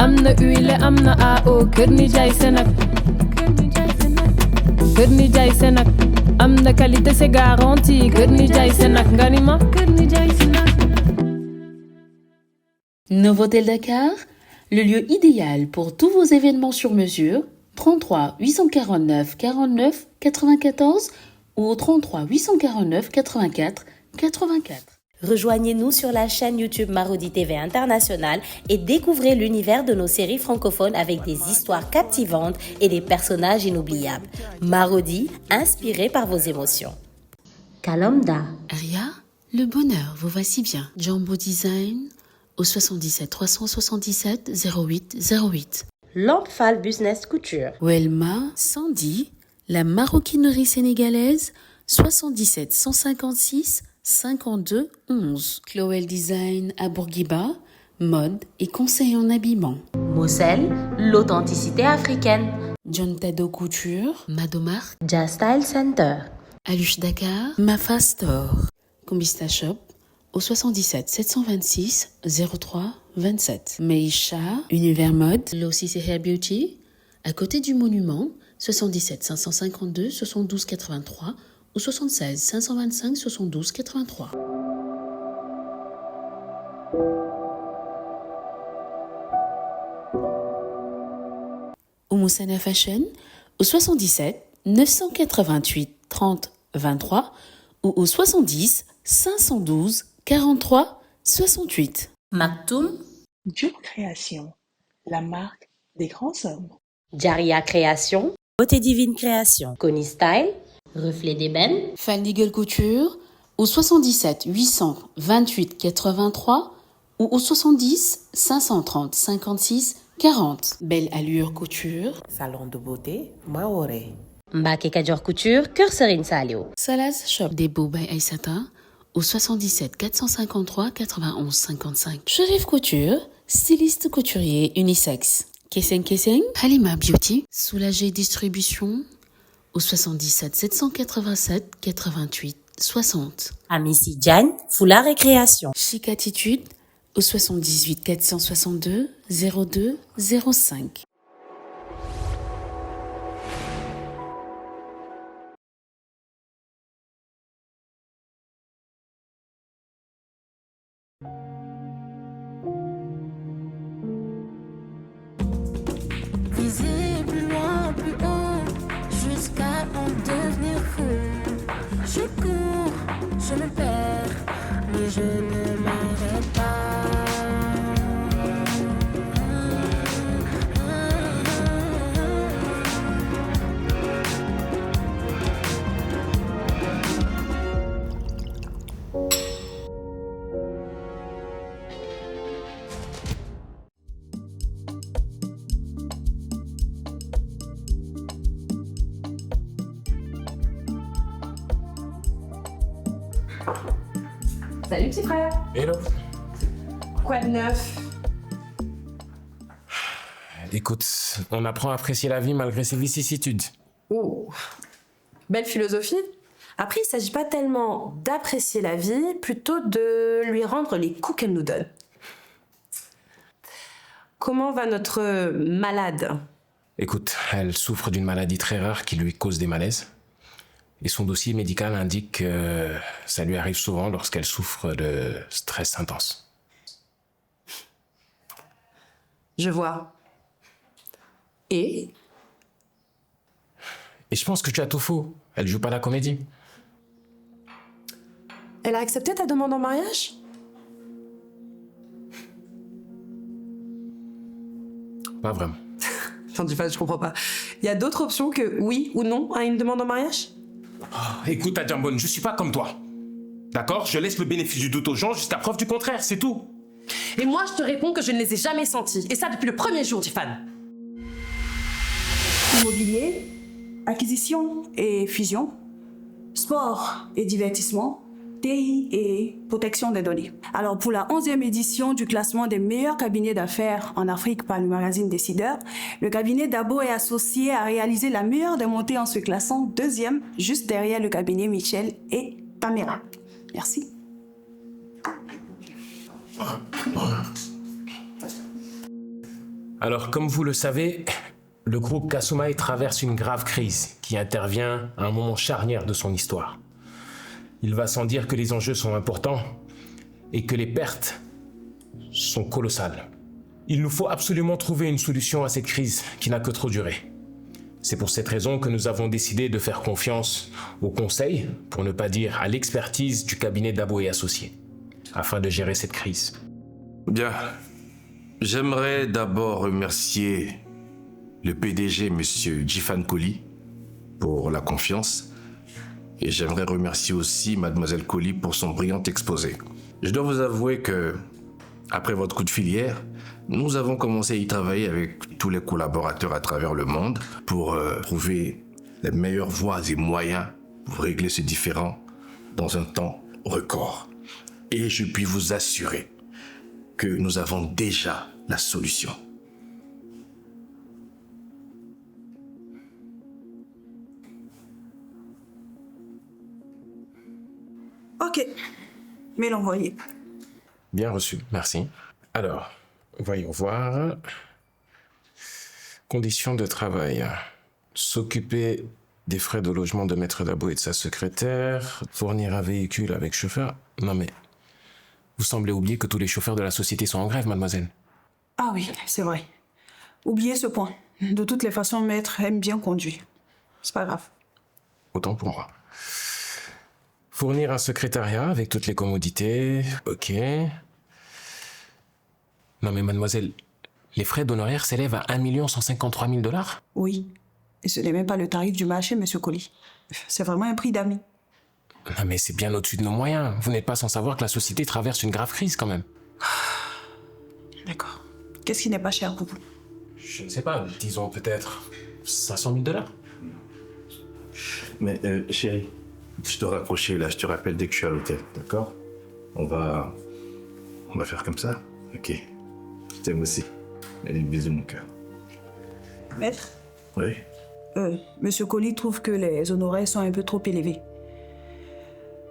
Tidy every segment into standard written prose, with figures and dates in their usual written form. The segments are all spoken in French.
amna huile amna AO kër nijaay Senac kër nijaay Senac amna qualité c'est garanti kër nijaay Senac nga ni ma kër nijaay Senac. Novotel Dakar, le lieu idéal pour tous vos événements sur mesure. 33 849 49 94 ou 33 849 84 84. Rejoignez-nous sur la chaîne YouTube Marodi TV International et découvrez l'univers de nos séries francophones avec des histoires captivantes et des personnages inoubliables. Marodi, inspiré par vos émotions. Kalomda. Aria, le bonheur vous va si bien. Jumbo Design au 77 377 08 08. Lampfal Business Couture. Welma, Sandy, la maroquinerie sénégalaise 77 156 52 11. Chloé Design à Bourguiba, mode et conseil en habillement. Moselle, l'authenticité africaine. John Tado Couture, Madomar, Jazz Style Center. Aluche Dakar, Mafa Store. Combista Shop au 77 726 03 27. Meisha, Univers Mode, Lossis et Hair Beauty, à côté du monument, 77 552 72 83 ou 76 525 72 83. Oumoussana Fashion au 77 988 30 23 ou au 70 512 43 68. Maktoum. Dieu Création, la marque des grands hommes. Jaria Création. Beauté Divine Création. Connie Style. Reflet d'ébène. Fanny Gueule Couture au 77 828 83 ou au 70 530 56 40. Belle Allure Couture. Salon de beauté Maoré. Mbake Kadior Couture, Cœur Serine Salio. Salaz Shop des Beaux by Aïssata au 77 453 91 55. Chérif Couture, styliste couturier unisexe. Kesseng Kesseng, Halima Beauty, Soulagé Distribution au 77 787 88 60. Amici Diagne, Foulard et Création. Chic Attitude au 78 462 02 05. Viser plus loin, plus haut, jusqu'à en devenir fou. Je cours, je me perds, mais je ne m'arrête pas. Salut petit frère. Hello. Quoi de neuf? Écoute, on apprend à apprécier la vie malgré ses vicissitudes. Oh, belle philosophie. Après, il ne s'agit pas tellement d'apprécier la vie, plutôt de lui rendre les coups qu'elle nous donne. Comment va notre malade? Écoute, elle souffre d'une maladie très rare qui lui cause des malaises. Et son dossier médical indique que ça lui arrive souvent lorsqu'elle souffre de stress intense. Je vois. Et je pense que tu as tout faux. Elle joue pas la comédie. elle a accepté ta demande en mariage? Pas vraiment. Attends, je comprends pas. Il y a d'autres options que oui ou non à une demande en mariage? Écoute, Adjambon, je suis pas comme toi. D'accord? Je laisse le bénéfice du doute aux gens jusqu'à preuve du contraire, c'est tout. Et moi, je te réponds que je ne les ai jamais sentis. Et ça depuis le premier jour, Tiffany. Immobilier, acquisition et fusion, sport et divertissement, TI et protection des données. Alors pour la 11e édition du classement des meilleurs cabinets d'affaires en Afrique par le magazine Décideur, le cabinet Dabo et Associés a réalisé la meilleure des montées en se classant 2e, juste derrière le cabinet Michel et Tamera. Merci. Alors, comme vous le savez, le groupe Kasumai traverse une grave crise qui intervient à un moment charnière de son histoire. Il va sans dire que les enjeux sont importants et que les pertes sont colossales. Il nous faut absolument trouver une solution à cette crise qui n'a que trop duré. C'est pour cette raison que nous avons décidé de faire confiance au conseil, pour ne pas dire à l'expertise du cabinet Dabo et Associés, afin de gérer cette crise. Bien. J'aimerais d'abord remercier le PDG, M. Jifan Kohli, pour la confiance. Et j'aimerais remercier aussi Mademoiselle Kohli pour son brillant exposé. Je dois vous avouer que, après votre coup de fil hier, nous avons commencé à y travailler avec tous les collaborateurs à travers le monde pour trouver les meilleures voies et moyens pour régler ce différend dans un temps record. Et je puis vous assurer que nous avons déjà la solution. Ok, mais l'envoyer. Bien reçu, merci. Alors, voyons voir. Conditions de travail. S'occuper des frais de logement de Maître Dabo et de sa secrétaire. Fournir un véhicule avec chauffeur. Non mais, vous semblez oublier que tous les chauffeurs de la société sont en grève, mademoiselle. Ah oui, c'est vrai. Oubliez ce point. De toutes les façons, Maître aime bien conduire. C'est pas grave. Autant pour moi. Fournir un secrétariat avec toutes les commodités. Ok. Non mais mademoiselle, les frais d'honoraires s'élèvent à 1 153 000 $. Oui. Et ce n'est même pas le tarif du marché, Monsieur Kohli. C'est vraiment un prix d'amis. Non mais c'est bien au-dessus de nos moyens. Vous n'êtes pas sans savoir que la société traverse une grave crise quand même. D'accord. Qu'est-ce qui n'est pas cher pour vous? Je ne sais pas, disons peut-être 500 000 $. Mais chérie, je dois raccrocher là, je te rappelle dès que je suis à l'hôtel, d'accord? On va faire comme ça? Ok. Je t'aime aussi. Allez, bisous mon cœur. Maître? Oui? Monsieur Kohli trouve que les honoraires sont un peu trop élevés.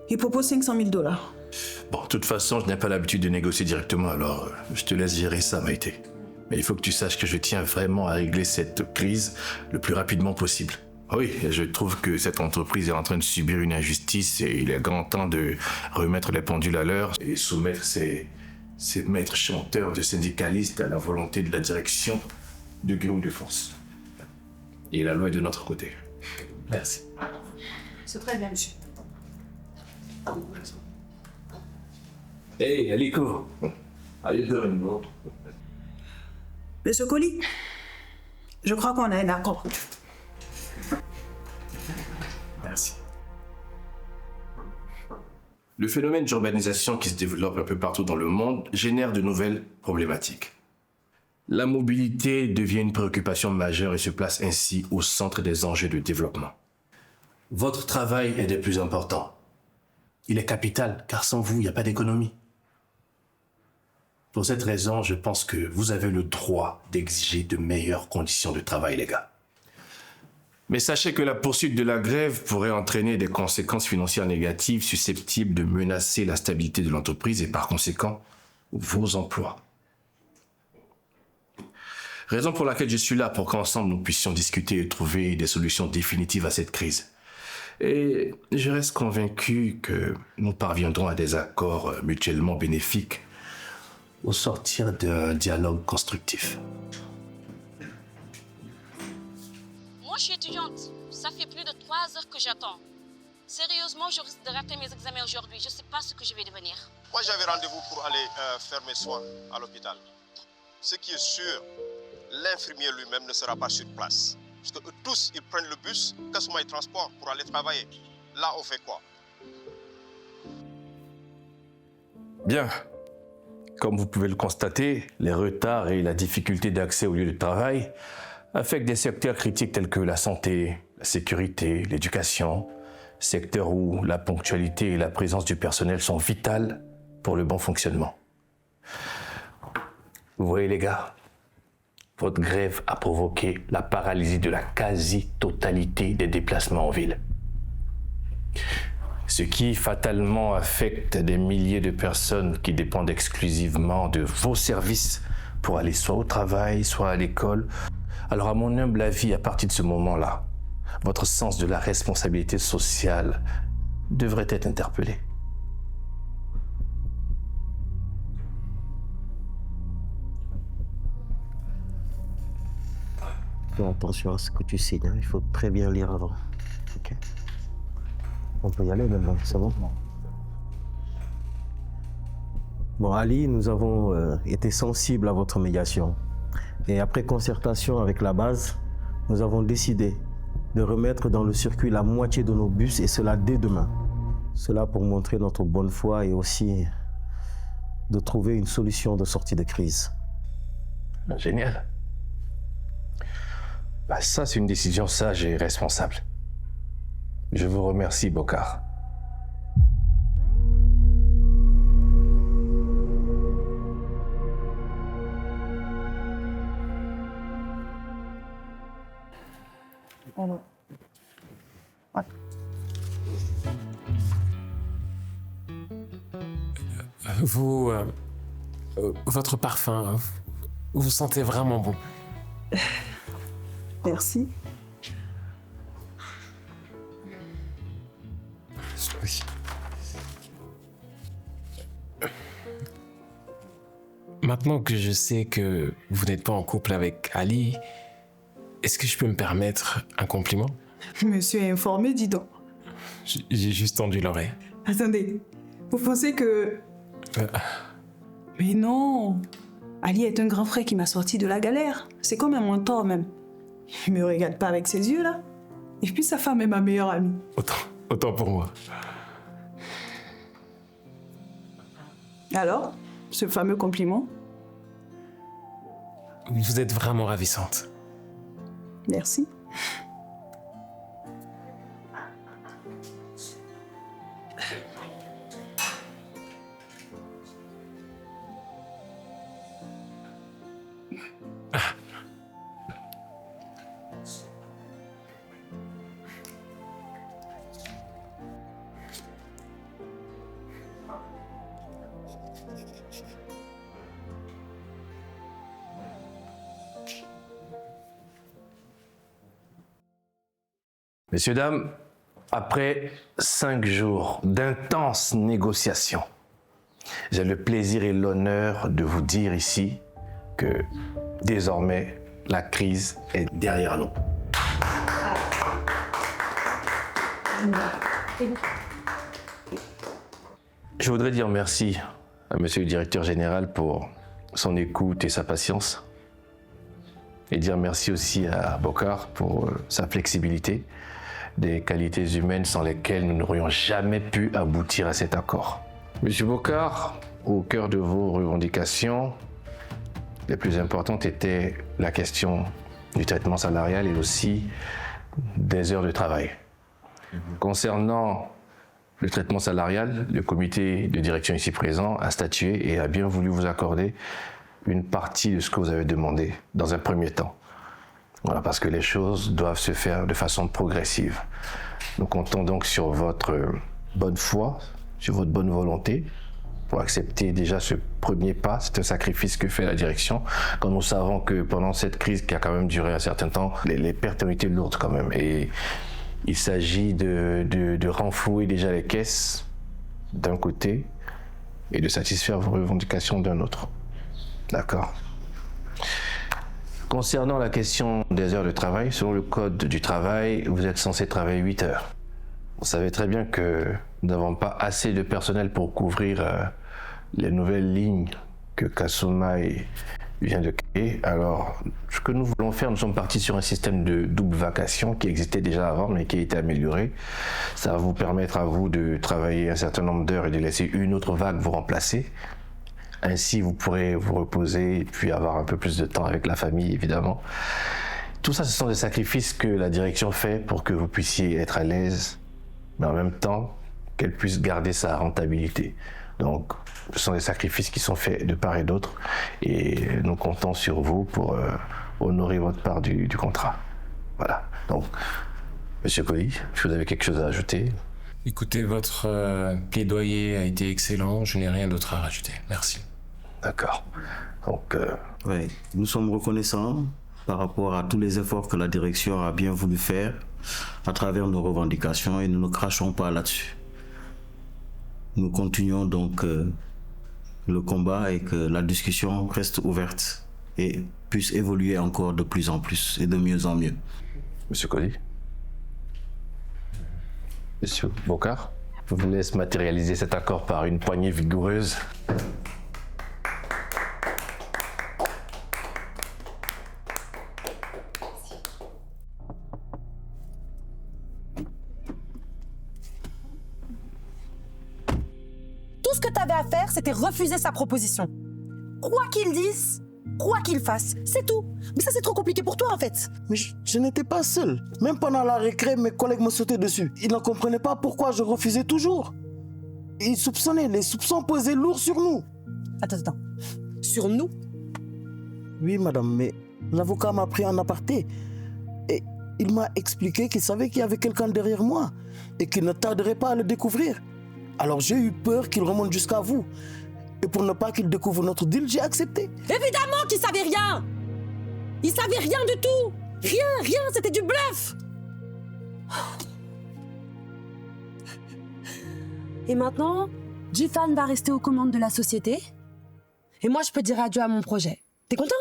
Il propose 500 000 $. Bon, de toute façon, je n'ai pas l'habitude de négocier directement, alors je te laisse gérer ça, Maïté. Mais il faut que tu saches que je tiens vraiment à régler cette crise le plus rapidement possible. Oui, je trouve que cette entreprise est en train de subir une injustice et il est grand temps de remettre les pendules à l'heure et soumettre ces maîtres chanteurs de syndicalistes à la volonté de la direction de Guillaume de Force. Et la loi est de notre côté. Merci. C'est très bien, monsieur. Hey, Aliko. How you doing, bro? Monsieur Kohli, je crois qu'on a un accord. Merci. Le phénomène d'urbanisation qui se développe un peu partout dans le monde génère de nouvelles problématiques. La mobilité devient une préoccupation majeure et se place ainsi au centre des enjeux de développement. Votre travail est des plus importants. Il est capital, car sans vous, il n'y a pas d'économie. Pour cette raison, je pense que vous avez le droit d'exiger de meilleures conditions de travail, les gars. Mais sachez que la poursuite de la grève pourrait entraîner des conséquences financières négatives susceptibles de menacer la stabilité de l'entreprise et par conséquent, vos emplois. Raison pour laquelle je suis là, pour qu'ensemble nous puissions discuter et trouver des solutions définitives à cette crise. Et je reste convaincu que nous parviendrons à des accords mutuellement bénéfiques au sortir d'un dialogue constructif. Moi, je suis étudiante. Ça fait plus de 3 heures que j'attends. Sérieusement, je risque de rater mes examens aujourd'hui. Je ne sais pas ce que je vais devenir. Moi, j'avais rendez-vous pour aller faire mes soins à l'hôpital. Ce qui est sûr, l'infirmier lui-même ne sera pas sur place. Parce que eux tous, ils prennent le bus, Kasumai Transport pour aller travailler. Là, on fait quoi? Bien. Comme vous pouvez le constater, les retards et la difficulté d'accès au lieu de travail affectent des secteurs critiques tels que la santé, la sécurité, l'éducation, secteurs où la ponctualité et la présence du personnel sont vitales pour le bon fonctionnement. Vous voyez les gars, votre grève a provoqué la paralysie de la quasi-totalité des déplacements en ville. Ce qui fatalement affecte des milliers de personnes qui dépendent exclusivement de vos services pour aller soit au travail, soit à l'école. Alors à mon humble avis, à partir de ce moment-là, votre sens de la responsabilité sociale devrait être interpellé. Fais attention à ce que tu signes, hein. Il faut très bien lire avant. Ok. On peut y aller maintenant, c'est bon? Bon, Ali, nous avons été sensibles à votre médiation. Et après concertation avec la base, nous avons décidé de remettre dans le circuit la moitié de nos bus, et cela dès demain. Cela pour montrer notre bonne foi et aussi de trouver une solution de sortie de crise. Génial. Bah ça, c'est une décision sage et responsable. Je vous remercie, Bokar. Vous... votre parfum, vous sentez vraiment bon. Merci. Oui. Maintenant que je sais que vous n'êtes pas en couple avec Ali, est-ce que je peux me permettre un compliment? Monsieur est informé, dis donc. J'ai juste tendu l'oreille. Attendez, vous pensez que... Mais non, Ali est un grand frère qui m'a sorti de la galère. C'est comme un mentor même. Il me regarde pas avec ses yeux là. Et puis sa femme est ma meilleure amie. Autant pour moi. Alors, ce fameux compliment? Vous êtes vraiment ravissante. Merci. Messieurs, dames, après 5 jours d'intenses négociations, j'ai le plaisir et l'honneur de vous dire ici que désormais, la crise est derrière nous. Je voudrais dire merci à Monsieur le Directeur Général pour son écoute et sa patience. Et dire merci aussi à Bokar pour sa flexibilité, des qualités humaines sans lesquelles nous n'aurions jamais pu aboutir à cet accord. Monsieur Bokar, au cœur de vos revendications, les plus importantes étaient la question du traitement salarial et aussi des heures de travail. Concernant le traitement salarial, le comité de direction ici présent a statué et a bien voulu vous accorder une partie de ce que vous avez demandé dans un premier temps. Voilà, parce que les choses doivent se faire de façon progressive. Nous comptons donc sur votre bonne foi, sur votre bonne volonté pour accepter déjà ce premier pas. C'est un sacrifice que fait la direction quand nous savons que pendant cette crise qui a quand même duré un certain temps, les pertes ont été lourdes quand même. Et il s'agit de renflouer déjà les caisses d'un côté et de satisfaire vos revendications d'un autre. D'accord. Concernant la question des heures de travail, selon le code du travail, vous êtes censé travailler 8 heures. Vous savez très bien que nous n'avons pas assez de personnel pour couvrir les nouvelles lignes que Kasumai vient de créer. Alors, ce que nous voulons faire, nous sommes partis sur un système de double vacation qui existait déjà avant, mais qui a été amélioré. Ça va vous permettre à vous de travailler un certain nombre d'heures et de laisser une autre vague vous remplacer. Ainsi, vous pourrez vous reposer et puis avoir un peu plus de temps avec la famille, évidemment. Tout ça, ce sont des sacrifices que la direction fait pour que vous puissiez être à l'aise, mais en même temps, qu'elle puisse garder sa rentabilité. Donc, ce sont des sacrifices qui sont faits de part et d'autre et nous comptons sur vous pour honorer votre part du contrat. Voilà. Donc, Monsieur Colli, est-ce que vous avez quelque chose à ajouter? Écoutez, votre plaidoyer a été excellent. Je n'ai rien d'autre à rajouter. Merci. D'accord. Donc, Oui, nous sommes reconnaissants par rapport à tous les efforts que la direction a bien voulu faire à travers nos revendications et nous ne crachons pas là-dessus. Nous continuons donc le combat et que la discussion reste ouverte et puisse évoluer encore de plus en plus et de mieux en mieux. Monsieur Colli, Monsieur Bocard, je vous laisse matérialiser cet accord par une poignée vigoureuse. Tout ce que tu avais à faire, c'était refuser sa proposition. Quoi qu'il dise, quoi qu'il fasse, c'est tout. Mais ça, c'est trop compliqué pour toi, en fait. Mais je n'étais pas seul. Même pendant la récré, mes collègues me sautaient dessus. Ils ne comprenaient pas pourquoi je refusais toujours. Ils soupçonnaient, les soupçons pesaient lourd sur nous. Attends. Sur nous? Oui, madame, mais l'avocat m'a pris en aparté. Et il m'a expliqué qu'il savait qu'il y avait quelqu'un derrière moi et qu'il ne tarderait pas à le découvrir. Alors j'ai eu peur qu'il remonte jusqu'à vous. Et pour ne pas qu'il découvre notre deal, j'ai accepté. Évidemment qu'il savait rien. Il savait rien du tout. Rien, c'était du bluff. Et maintenant, Jifan va rester aux commandes de la société. Et moi, je peux dire adieu à mon projet. T'es content?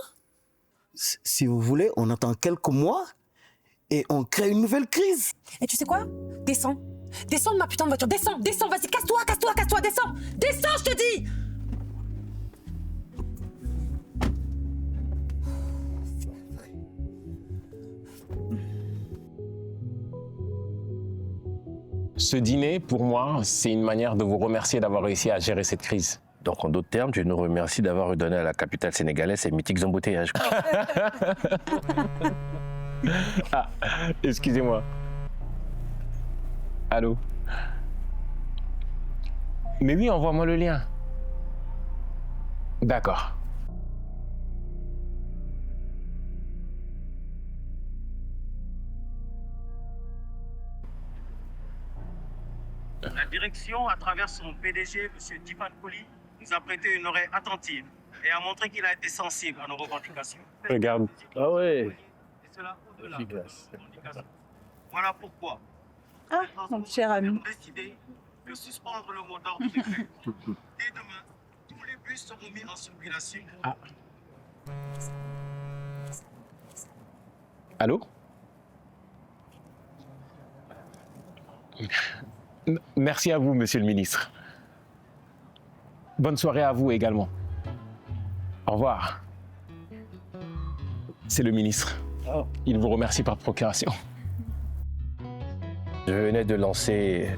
Si vous voulez, on attend quelques mois et on crée une nouvelle crise. Et tu sais quoi? Descends. Descends de ma putain de voiture. Descends. Vas-y, casse-toi, descends. Descends, je te dis. Ce dîner, pour moi, c'est une manière de vous remercier d'avoir réussi à gérer cette crise. Donc, en d'autres termes, tu nous remercies d'avoir redonné à la capitale sénégalaise ses mythiques embouteillages. Ah, excusez-moi. Allô? Mais oui, envoie-moi le lien. D'accord. La direction, à travers son PDG, M. Jifan Koly, nous a prêté une oreille attentive et a montré qu'il a été sensible à nos revendications. Regarde. Ah ouais. Et cela au-delà de nos revendications. Voilà pourquoi. Mon cher ami. Nous avons décidé de suspendre le mot d'ordre des faits. Dès demain, tous les bus seront mis en circulation. Ah. Allô? Merci à vous, monsieur le ministre. Bonne soirée à vous également. Au revoir. C'est le ministre. Il vous remercie par procuration. Je venais de lancer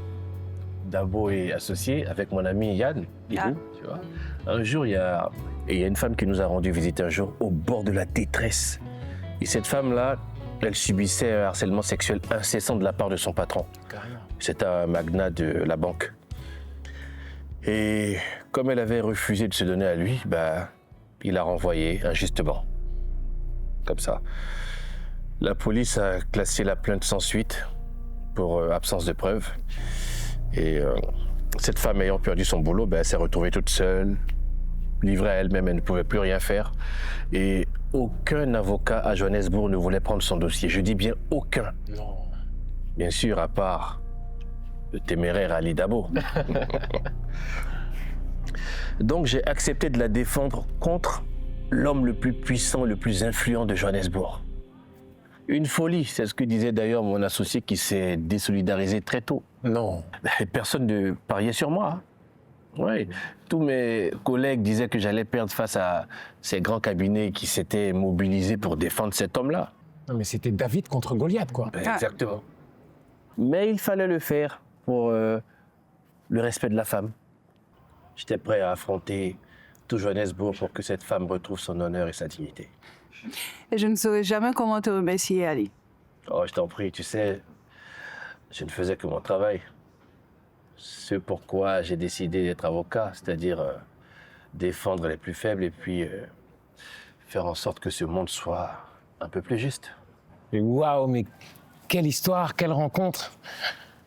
Dabo et Associés avec mon ami Yann. Tu vois. Un jour, il y a une femme qui nous a rendu visite un jour au bord de la détresse. Et cette femme-là, elle subissait un harcèlement sexuel incessant de la part de son patron. C'était un magnat de la banque. Et comme elle avait refusé de se donner à lui, il l'a renvoyée injustement. Comme ça. La police a classé la plainte sans suite pour absence de preuves. Et cette femme ayant perdu son boulot, elle s'est retrouvée toute seule, livrée à elle-même, elle ne pouvait plus rien faire. Et aucun avocat à Johannesburg ne voulait prendre son dossier. Je dis bien aucun. Non. Bien sûr, à part le téméraire Ali Dabo. Donc j'ai accepté de la défendre contre l'homme le plus puissant, le plus influent de Johannesburg. Une folie, c'est ce que disait d'ailleurs mon associé qui s'est désolidarisé très tôt. Non. Personne ne pariait sur moi. Oui. Tous mes collègues disaient que j'allais perdre face à ces grands cabinets qui s'étaient mobilisés pour défendre cet homme-là. Non, mais c'était David contre Goliath, quoi. Exactement. Mais il fallait le faire pour le respect de la femme. J'étais prêt à affronter tout Johannesburg pour que cette femme retrouve son honneur et sa dignité. Et je ne saurais jamais comment te remercier, Ali. Oh, je t'en prie, tu sais, je ne faisais que mon travail. Ce pourquoi j'ai décidé d'être avocat, c'est-à-dire défendre les plus faibles et puis faire en sorte que ce monde soit un peu plus juste. Waouh, mais quelle histoire, quelle rencontre.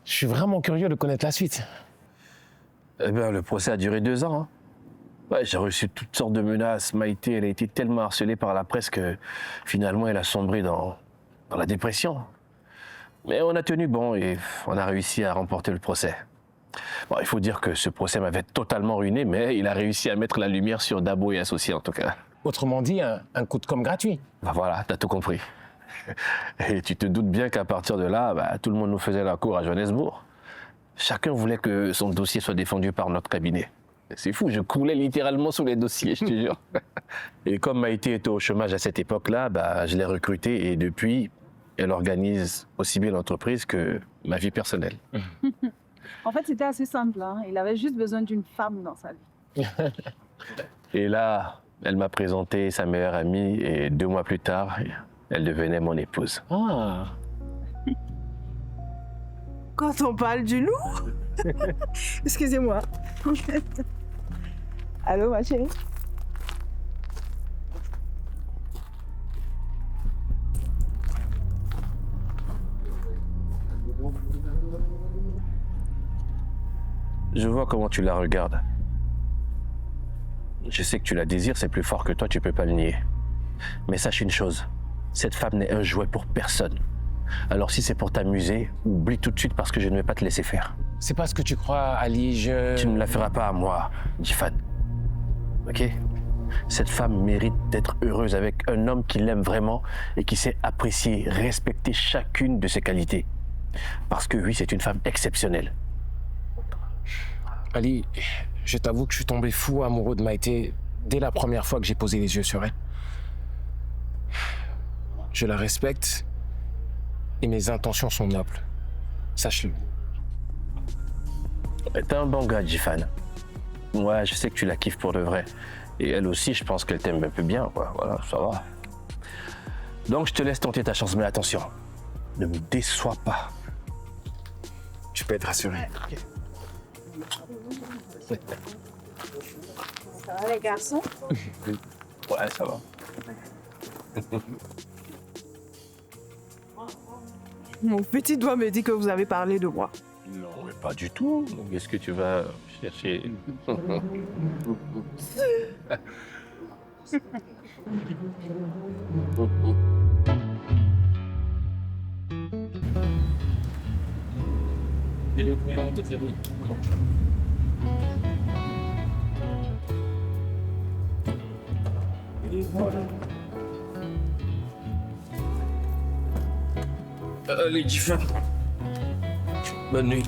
Je suis vraiment curieux de connaître la suite. Eh bien, le procès a duré 2 ans. Ouais, j'ai reçu toutes sortes de menaces. Maïté, elle a été tellement harcelée par la presse que finalement, elle a sombré dans la dépression. Mais on a tenu bon et on a réussi à remporter le procès. Bon, il faut dire que ce procès m'avait totalement ruiné, mais il a réussi à mettre la lumière sur Dabo et associés en tout cas. Autrement dit, un coup de com' gratuit. Bah voilà, t'as tout compris. Et tu te doutes bien qu'à partir de là, tout le monde nous faisait la cour à Johannesburg. Chacun voulait que son dossier soit défendu par notre cabinet. C'est fou, je coulais littéralement sous les dossiers, je te jure. Et comme Maïté était au chômage à cette époque-là, je l'ai recrutée et depuis, elle organise aussi bien l'entreprise que ma vie personnelle. En fait, c'était assez simple. Hein. Il avait juste besoin d'une femme dans sa vie. Et là, elle m'a présenté sa meilleure amie et 2 mois plus tard, elle devenait mon épouse. Ah. Quand on parle du loup excusez-moi. Allô, ma chérie? Je vois comment tu la regardes. Je sais que tu la désires, c'est plus fort que toi, tu peux pas le nier. Mais sache une chose, cette femme n'est un jouet pour personne. Alors si c'est pour t'amuser, oublie tout de suite parce que je ne vais pas te laisser faire. C'est pas ce que tu crois, Ali, Tu ne la feras pas à moi, Jifan. Ok? Cette femme mérite d'être heureuse avec un homme qui l'aime vraiment et qui sait apprécier, respecter chacune de ses qualités. Parce que oui, c'est une femme exceptionnelle. Ali, je t'avoue que je suis tombé fou amoureux de Maïté dès la première fois que j'ai posé les yeux sur elle. Je la respecte et mes intentions sont nobles. Sache-le. T'es un bon gars, Jifan. Ouais, je sais que tu la kiffes pour de vrai. Et elle aussi, je pense qu'elle t'aime un peu bien, quoi. Voilà, ça va. Donc, je te laisse tenter ta chance, mais attention, ne me déçois pas. Tu peux être rassuré. Ça va, les garçons? Ouais, ça va. Mon petit doigt me dit que vous avez parlé de moi. Non, mais pas du tout. Qu'est-ce que tu vas chercher? Allez, Jifan. Bonne nuit.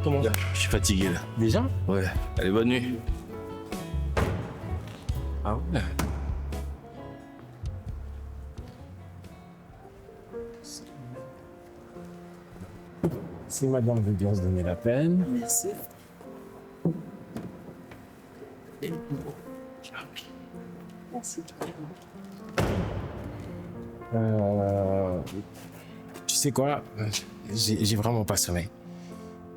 Comment? Je suis fatigué là. Déjà? Ouais. Allez, bonne nuit. Ah ouais? Si madame veut bien se donner la peine. Merci. Merci. Tu sais quoi? J'ai vraiment pas sommeil.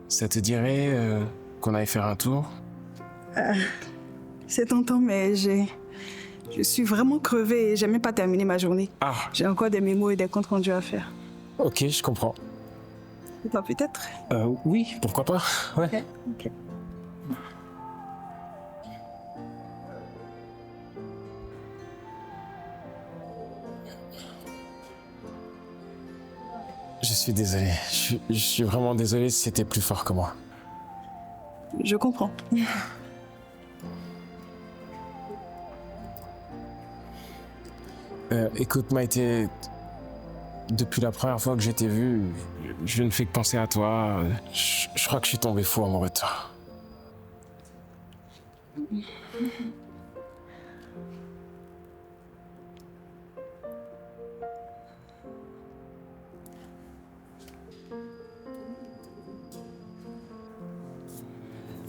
Ça te dirait qu'on aille faire un tour? C'est tentant, mais je suis vraiment crevée et j'ai même pas terminé ma journée. Ah. J'ai encore des mémos et des comptes rendus à faire. Ok, je comprends. Et toi, peut-être? Oui, pourquoi pas? Ouais. Ok. Je suis désolé. Je suis vraiment désolé si c'était plus fort que moi. Je comprends. Écoute, Maïté, depuis la première fois que je t'ai vu, je ne fais que penser à toi. Je crois que je suis tombé fou amoureux de toi.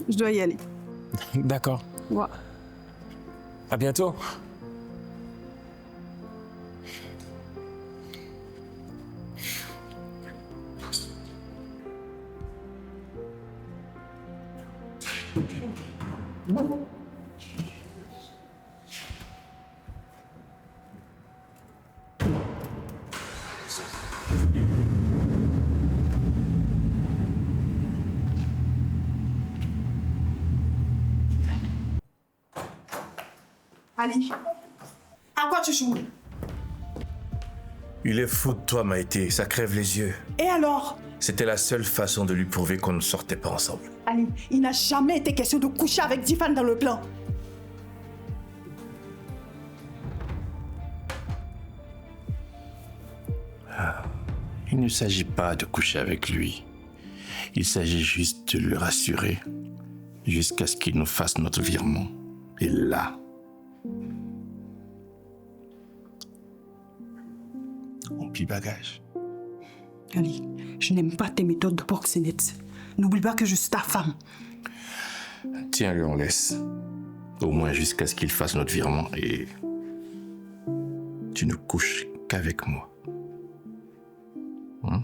Je dois y aller. D'accord. Ouais. À bientôt. Ali, à quoi tu joues? Il est fou de toi, Maïté. Ça crève les yeux. Et alors? C'était la seule façon de lui prouver qu'on ne sortait pas ensemble. Ali, il n'a jamais été question de coucher avec Difan dans le plan. Il ne s'agit pas de coucher avec lui. Il s'agit juste de le rassurer jusqu'à ce qu'il nous fasse notre virement. Et là, on plie bagage. Ali, je n'aime pas tes méthodes de proxénète. N'oublie pas que je suis ta femme. Tiens-le en laisse. Au moins jusqu'à ce qu'il fasse notre virement et tu ne couches qu'avec moi. Hein?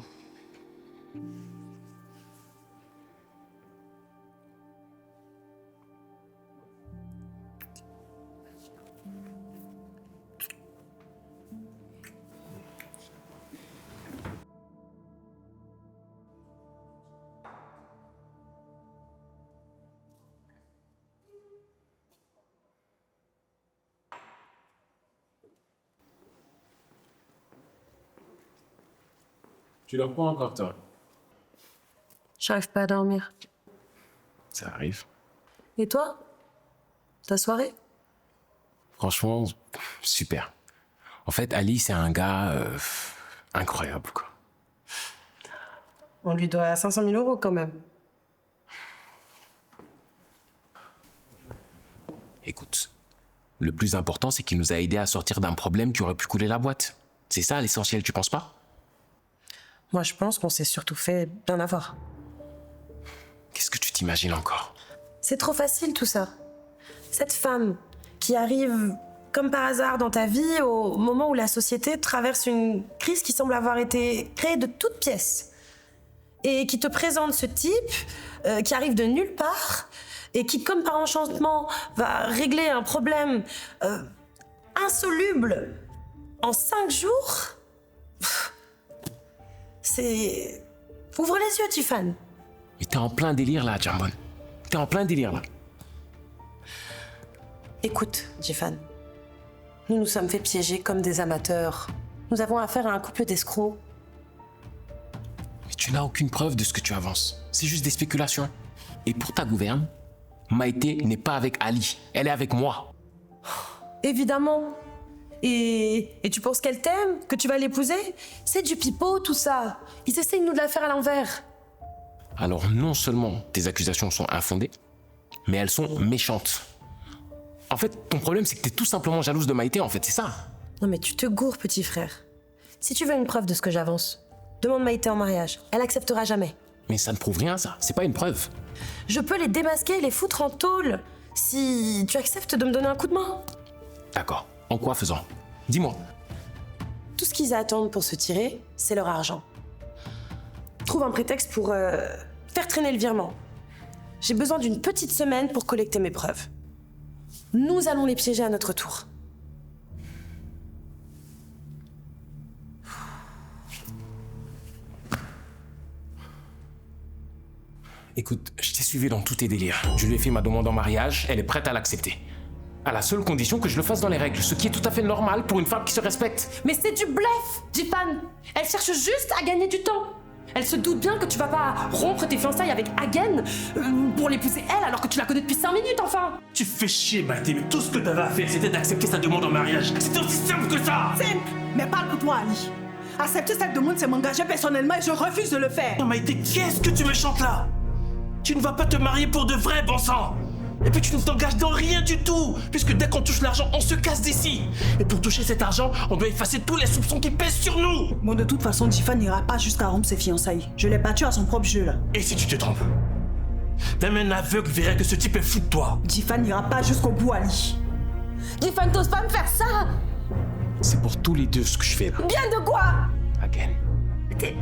Tu dors pas encore, toi? J'arrive pas à dormir. Ça arrive. Et toi? Ta soirée? Franchement, super. En fait, Ali, c'est un gars incroyable, quoi. On lui doit 500 000 € quand même. Écoute, le plus important, c'est qu'il nous a aidés à sortir d'un problème qui aurait pu couler la boîte. C'est ça l'essentiel, tu penses pas? Moi, je pense qu'on s'est surtout fait bien avoir. Qu'est-ce que tu t'imagines encore? C'est trop facile tout ça. Cette femme qui arrive comme par hasard dans ta vie au moment où la société traverse une crise qui semble avoir été créée de toutes pièces. Et qui te présente ce type qui arrive de nulle part et qui, comme par enchantement, va régler un problème insoluble en 5 jours. C'est... Ouvre les yeux, Tiffany. Mais t'es en plein délire là, Jambon. T'es en plein délire là. Écoute, Tiffany. Nous nous sommes fait piéger comme des amateurs. Nous avons affaire à un couple d'escrocs. Mais tu n'as aucune preuve de ce que tu avances. C'est juste des spéculations. Et pour ta gouverne, Maïté n'est pas avec Ali. Elle est avec moi. Évidemment. Et tu penses qu'elle t'aime? Que tu vas l'épouser? C'est du pipeau, tout ça. Ils essayent de nous la faire à l'envers. Alors non seulement tes accusations sont infondées, mais elles sont méchantes. En fait, ton problème, c'est que t'es tout simplement jalouse de Maïté, en fait, c'est ça. Non mais tu te gourres, petit frère. Si tu veux une preuve de ce que j'avance, demande Maïté en mariage. Elle acceptera jamais. Mais ça ne prouve rien, ça. C'est pas une preuve. Je peux les démasquer et les foutre en tôle, si tu acceptes de me donner un coup de main. D'accord. En quoi faisant? Dis-moi. Tout ce qu'ils attendent pour se tirer, c'est leur argent. Trouve un prétexte pour faire traîner le virement. J'ai besoin d'une petite semaine pour collecter mes preuves. Nous allons les piéger à notre tour. Écoute, je t'ai suivi dans tous tes délires. Je lui ai fait ma demande en mariage, elle est prête à l'accepter. À la seule condition que je le fasse dans les règles, ce qui est tout à fait normal pour une femme qui se respecte. Mais c'est du bluff, Jipan. Elle cherche juste à gagner du temps. Elle se doute bien que tu vas pas rompre tes fiançailles avec Hagen pour l'épouser elle alors que tu la connais depuis 5 minutes, enfin. Tu fais chier, Maïté, mais tout ce que t'avais à faire, c'était d'accepter sa demande en mariage. C'était aussi simple que ça. Simple, mais parle pour toi, Ali. Accepter cette demande, c'est m'engager personnellement et je refuse de le faire. Non, Maïté, qu'est-ce que tu me chantes là? Tu ne vas pas te marier pour de vrai, bon sang. Et puis tu ne t'engages dans rien du tout, puisque dès qu'on touche l'argent, on se casse d'ici. Et pour toucher cet argent, on doit effacer tous les soupçons qui pèsent sur nous. Bon, de toute façon, Tiffany n'ira pas jusqu'à rompre ses fiançailles. Je l'ai battu à son propre jeu, là. Et si tu te trompes? Même un aveugle verrait que ce type est fou de toi. Tiffany n'ira pas jusqu'au bout, Ali. Tiffany, t'oses pas me faire ça. C'est pour tous les deux ce que je fais là. Bien de quoi? Hagen. T'es...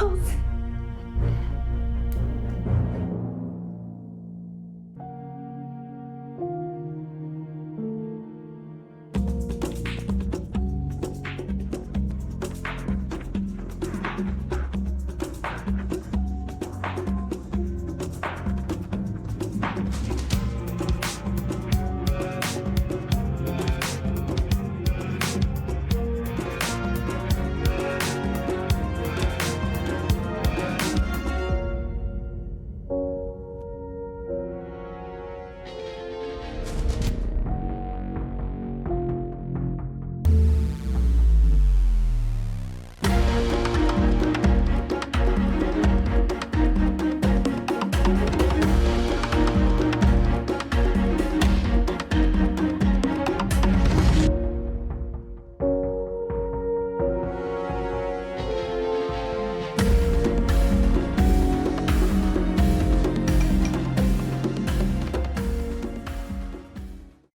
Oh.